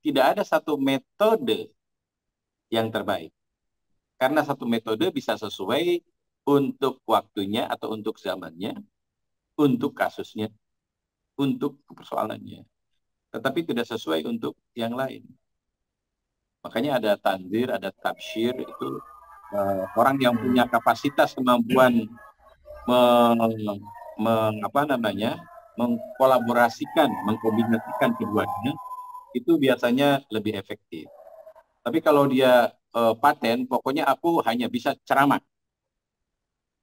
tidak ada satu metode yang terbaik. Karena satu metode bisa sesuai untuk waktunya atau untuk zamannya, untuk kasusnya, untuk persoalannya. Tetapi tidak sesuai untuk yang lain. Makanya ada tanzir, ada tafsir, itu orang yang punya kapasitas kemampuan apa namanya, mengkolaborasikan, mengkombinasikan keduanya, itu biasanya lebih efektif. Tapi kalau dia paten, pokoknya aku hanya bisa ceramah,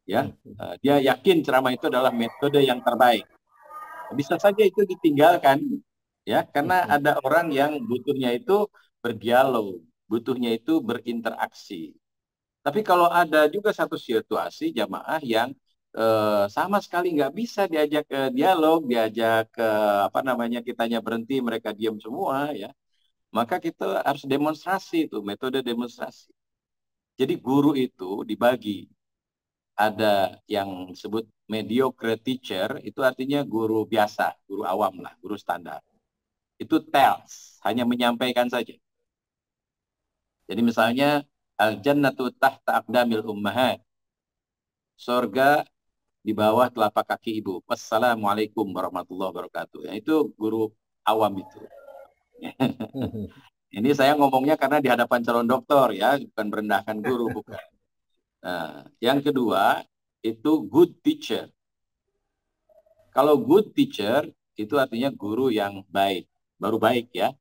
ya, dia yakin ceramah itu adalah metode yang terbaik. Bisa saja itu ditinggalkan, ya, karena ada orang yang butuhnya itu berdialog, butuhnya itu berinteraksi. Tapi kalau ada juga satu situasi jamaah yang sama sekali nggak bisa diajak ke dialog, diajak ke apa namanya, kitanya berhenti, mereka diam semua, ya, maka kita harus demonstrasi, itu metode demonstrasi. Jadi guru itu dibagi, ada yang disebut mediocre teacher, itu artinya guru biasa, guru awam lah, guru standar. Itu tells, hanya menyampaikan saja. Jadi misalnya al-jannatu tahta aqdamil ummahat, surga di bawah telapak kaki ibu. Wassalamualaikum warahmatullahi wabarakatuh. Ya, itu guru awam itu. Ini saya ngomongnya karena di hadapan calon doktor, ya, bukan merendahkan guru, bukan. Nah, yang kedua itu good teacher. Kalau good teacher itu artinya guru yang baik, baru baik, ya.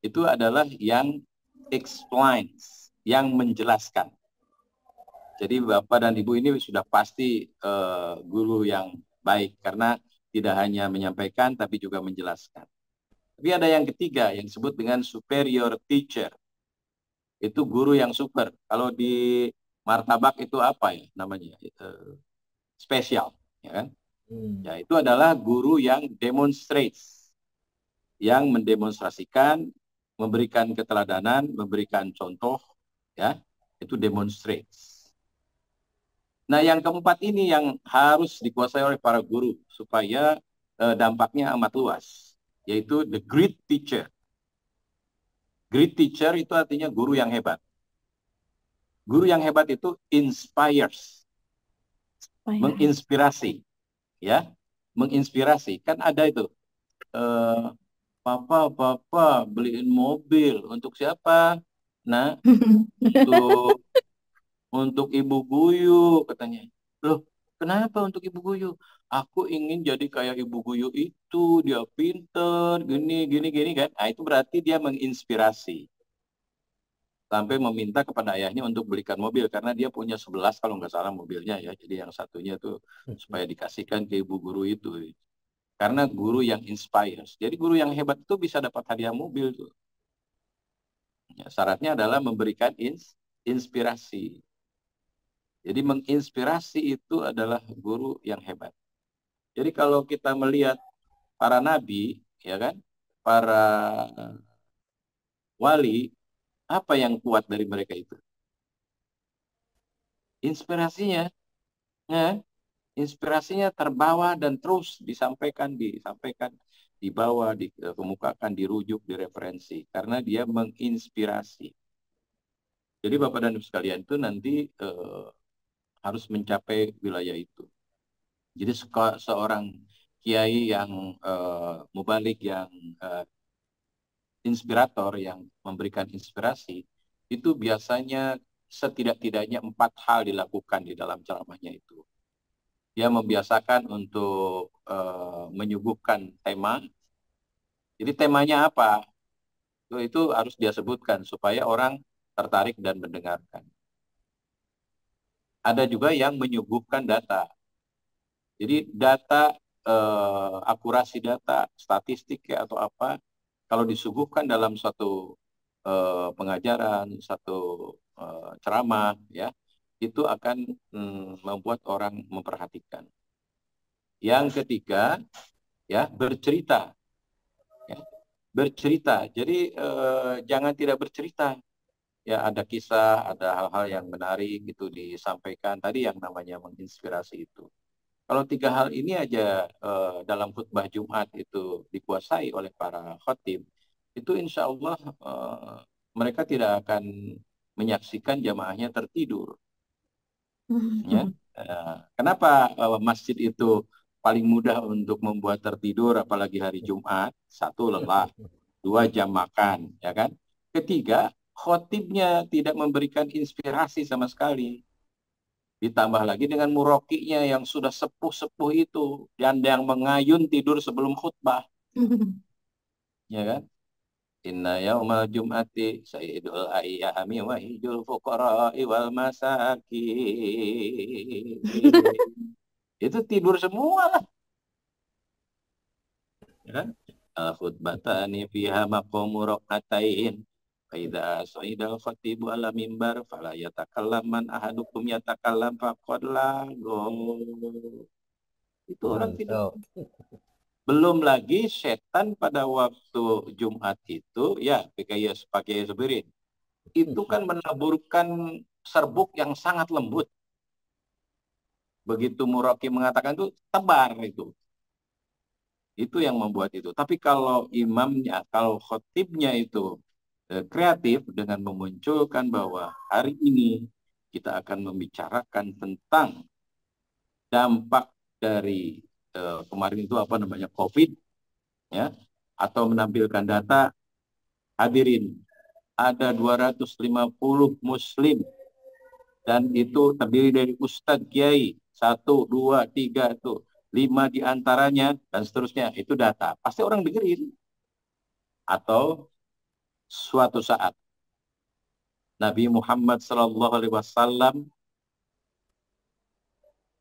Itu adalah yang explains, yang menjelaskan. Jadi Bapak dan Ibu ini sudah pasti guru yang baik karena tidak hanya menyampaikan tapi juga menjelaskan. Tapi ada yang ketiga yang disebut dengan superior teacher. Itu guru yang super. Kalau di martabak itu apa ya namanya? Spesial, ya kan? Ya, itu adalah guru yang demonstrates, yang mendemonstrasikan, memberikan keteladanan, memberikan contoh, ya, itu demonstrates. Nah, yang keempat ini yang harus dikuasai oleh para guru supaya dampaknya amat luas, yaitu the great teacher. Great teacher itu artinya guru yang hebat. Guru yang hebat itu inspires, menginspirasi, ya, menginspirasi. Kan ada itu, Papa beliin mobil untuk siapa? Nah, untuk Ibu Guyu, katanya. Loh, kenapa untuk Ibu Guyu? Aku ingin jadi kayak Ibu Guyu itu, dia pinter, gini kan. Nah, itu berarti dia menginspirasi. Sampai meminta kepada ayahnya untuk belikan mobil, karena dia punya 11 kalau nggak salah mobilnya, ya. Jadi yang satunya tuh supaya dikasihkan ke ibu guru itu. Karena guru yang inspires. Jadi guru yang hebat itu bisa dapat hadiah mobil tuh. Ya, syaratnya adalah memberikan inspirasi. Jadi menginspirasi itu adalah guru yang hebat. Jadi kalau kita melihat para nabi, ya kan, para wali, apa yang kuat dari mereka itu? Inspirasinya, ya, inspirasinya terbawa dan terus disampaikan, dibawa, dikemukakan, dirujuk, direferensi, karena dia menginspirasi. Jadi Bapak dan Ibu sekalian itu nanti harus mencapai wilayah itu. Jadi seorang kiai yang mubalik, yang inspirator, yang memberikan inspirasi, itu biasanya setidak-tidaknya 4 hal dilakukan di dalam ceramahnya itu. Dia membiasakan untuk menyuguhkan tema. Jadi temanya apa? Itu harus dia sebutkan supaya orang tertarik dan mendengarkan. Ada juga yang menyuguhkan data. Jadi data, akurasi data, statistik ya, atau apa, kalau disuguhkan dalam suatu pengajaran, satu ceramah, ya, itu akan membuat orang memperhatikan. Yang ketiga, ya, bercerita, ya, bercerita. Jadi jangan tidak bercerita. Ya, ada kisah, ada hal-hal yang menarik itu disampaikan. Tadi yang namanya menginspirasi itu. Kalau 3 hal ini aja dalam khutbah Jumat itu dikuasai oleh para khatib, itu insya Allah mereka tidak akan menyaksikan jamaahnya tertidur. Ya. Kenapa masjid itu paling mudah untuk membuat tertidur, apalagi hari Jumat? Satu, lelah. Dua, jam makan, ya kan? Ketiga, khotibnya tidak memberikan inspirasi sama sekali. Ditambah lagi dengan murokinya yang sudah sepuh-sepuh itu, dan yang mengayun tidur sebelum khutbah, ya kan? Inna yaumal jum'ati sayyidul ayyami wa hijul fuqara'i wal masakin. Itu tidur semua lah, ya kan? Al khutbatani fiha maqamu raqatain. Faidha sa'idal khatibu ala mimbar fala yatakallam man ahadukum yatakallam faqad lago. Itu orang tidur. Mantap. Belum lagi setan pada waktu Jumat itu, ya, pakai sebirin. Itu kan menaburkan serbuk yang sangat lembut. Begitu Muraki mengatakan itu, tebar itu. Itu yang membuat itu. Tapi kalau imamnya, kalau khotibnya itu kreatif dengan memunculkan bahwa hari ini kita akan membicarakan tentang dampak dari kemarin itu apa namanya COVID, ya, atau menampilkan data, hadirin, ada 250 muslim dan itu terdiri dari ustadz kiai, 1, 2, 3 itu 5 diantaranya dan seterusnya, itu data pasti orang dengerin. Atau suatu saat Nabi Muhammad SAW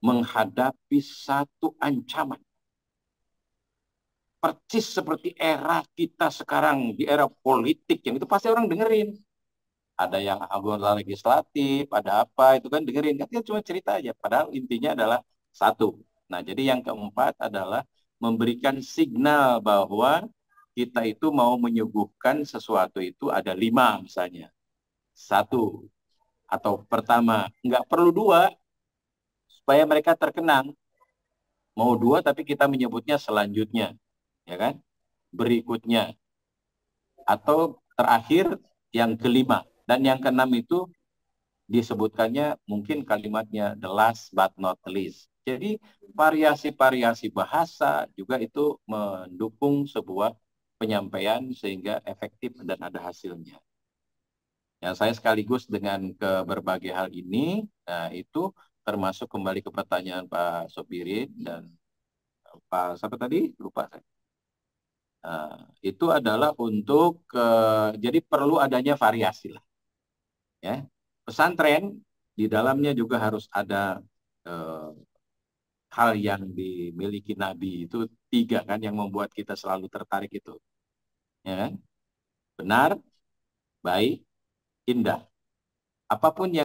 menghadapi satu ancaman persis seperti era kita sekarang, di era politik yang itu pasti orang dengerin. Ada yang anggota legislatif, ada apa, itu kan dengerin. Katanya cuma cerita aja, padahal intinya adalah satu. Nah, jadi yang keempat adalah memberikan signal bahwa kita itu mau menyuguhkan sesuatu itu ada 5 misalnya. Satu, atau pertama, nggak perlu 2, supaya mereka terkenang. Mau 2, tapi kita menyebutnya selanjutnya, ya kan? Berikutnya, atau terakhir yang kelima. Dan yang keenam itu disebutkannya mungkin kalimatnya the last but not least. Jadi variasi-variasi bahasa juga itu mendukung sebuah penyampaian sehingga efektif dan ada hasilnya. Ya, saya sekaligus dengan ke berbagai hal ini, nah itu termasuk kembali ke pertanyaan Pak Sobirin dan Pak siapa tadi? Lupa saya. Nah, itu adalah untuk jadi perlu adanya variasi lah. Ya, pesantren di dalamnya juga harus ada eh, hal yang dimiliki Nabi itu 3 kan yang membuat kita selalu tertarik itu, ya kan? Benar, baik, indah. Apapun yang